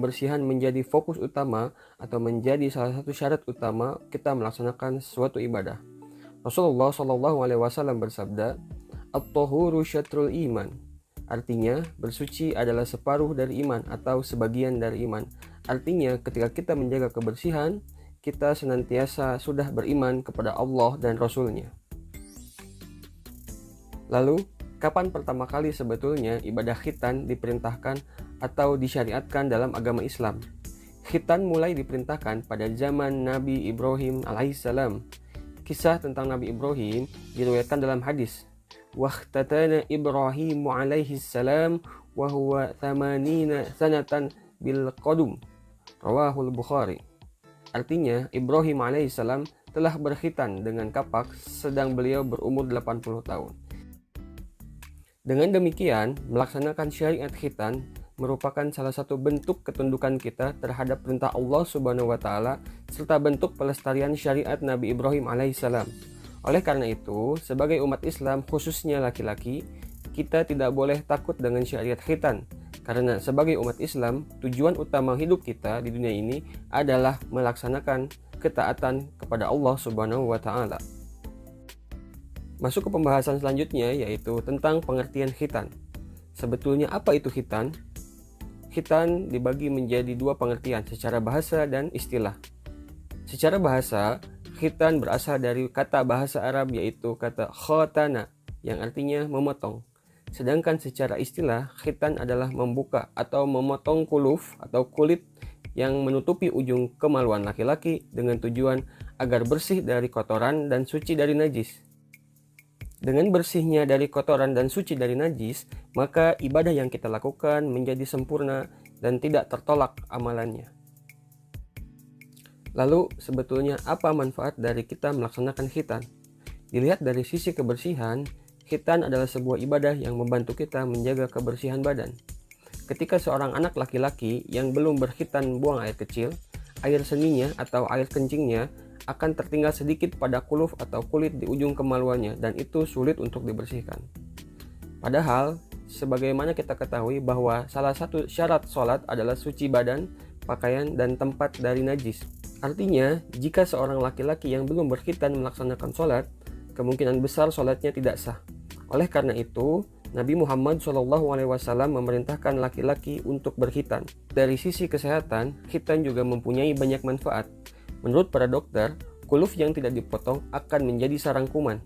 kebersihan menjadi fokus utama atau menjadi salah satu syarat utama kita melaksanakan suatu ibadah. Rasulullah SAW bersabda, "At-tahuru syatrul iman." Artinya, bersuci adalah separuh dari iman atau sebagian dari iman. Artinya, ketika kita menjaga kebersihan, kita senantiasa sudah beriman kepada Allah dan Rasul-Nya. Lalu, kapan pertama kali sebetulnya ibadah khitan diperintahkan atau disyariatkan dalam agama Islam? Khitan mulai diperintahkan pada zaman Nabi Ibrahim alaihissalam. Kisah tentang Nabi Ibrahim diriwayatkan dalam hadis, "Wahtatana Ibrahim alaihissalam wa huwa 80 sanatan bil qadum." Rawahul Bukhari. Artinya, Ibrahim alaihissalam telah berkhitan dengan kapak sedang beliau berumur 80 tahun. Dengan demikian, melaksanakan syariat khitan merupakan salah satu bentuk ketundukan kita terhadap perintah Allah Subhanahu wa taala serta bentuk pelestarian syariat Nabi Ibrahim alaihissalam. Oleh karena itu, sebagai umat Islam khususnya laki-laki, kita tidak boleh takut dengan syariat khitan karena sebagai umat Islam, tujuan utama hidup kita di dunia ini adalah melaksanakan ketaatan kepada Allah Subhanahu wa taala. Masuk ke pembahasan selanjutnya, yaitu tentang pengertian khitan. Sebetulnya apa itu khitan? Khitan dibagi menjadi dua pengertian, secara bahasa dan istilah. Secara bahasa, khitan berasal dari kata bahasa Arab yaitu kata khatana, yang artinya memotong. Sedangkan secara istilah, khitan adalah membuka atau memotong kuluf atau kulit yang menutupi ujung kemaluan laki-laki dengan tujuan agar bersih dari kotoran dan suci dari najis. Dengan bersihnya dari kotoran dan suci dari najis, maka ibadah yang kita lakukan menjadi sempurna dan tidak tertolak amalannya. Lalu, sebetulnya apa manfaat dari kita melaksanakan khitan? Dilihat dari sisi kebersihan, khitan adalah sebuah ibadah yang membantu kita menjaga kebersihan badan. Ketika seorang anak laki-laki yang belum berkhitan buang air kecil, air seninya atau air kencingnya akan tertinggal sedikit pada kuluf atau kulit di ujung kemaluannya dan itu sulit untuk dibersihkan. Padahal, sebagaimana kita ketahui bahwa salah satu syarat sholat adalah suci badan, pakaian, dan tempat dari najis. Artinya, jika seorang laki-laki yang belum berkhitan melaksanakan sholat, kemungkinan besar sholatnya tidak sah. Oleh karena itu, Nabi Muhammad SAW memerintahkan laki-laki untuk berkhitan. Dari sisi kesehatan, khitan juga mempunyai banyak manfaat. Menurut para dokter, kuluf yang tidak dipotong akan menjadi sarang kuman.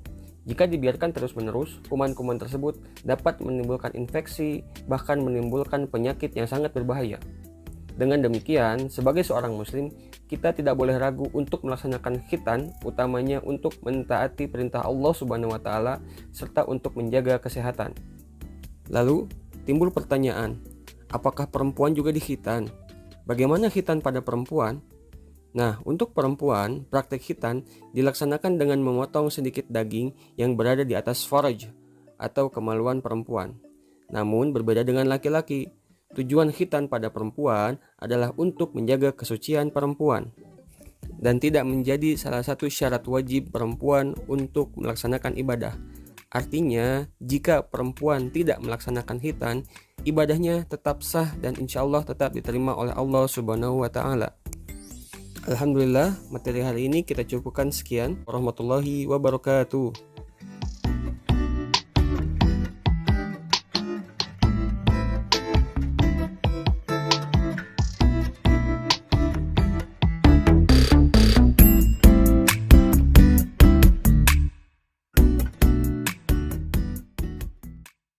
Jika dibiarkan terus-menerus, kuman-kuman tersebut dapat menimbulkan infeksi, bahkan menimbulkan penyakit yang sangat berbahaya. Dengan demikian, sebagai seorang muslim, kita tidak boleh ragu untuk melaksanakan khitan, utamanya untuk mentaati perintah Allah Subhanahu wa taala serta untuk menjaga kesehatan. Lalu, timbul pertanyaan, apakah perempuan juga dikhitan? Bagaimana khitan pada perempuan? Nah, untuk perempuan, praktek khitan dilaksanakan dengan memotong sedikit daging yang berada di atas faraj atau kemaluan perempuan. Namun, berbeda dengan laki-laki, tujuan khitan pada perempuan adalah untuk menjaga kesucian perempuan dan tidak menjadi salah satu syarat wajib perempuan untuk melaksanakan ibadah. Artinya, jika perempuan tidak melaksanakan khitan, ibadahnya tetap sah dan insya Allah tetap diterima oleh Allah Subhanahu wa ta'ala. Alhamdulillah, materi hari ini kita cukupkan sekian. Warahmatullahi wabarakatuh.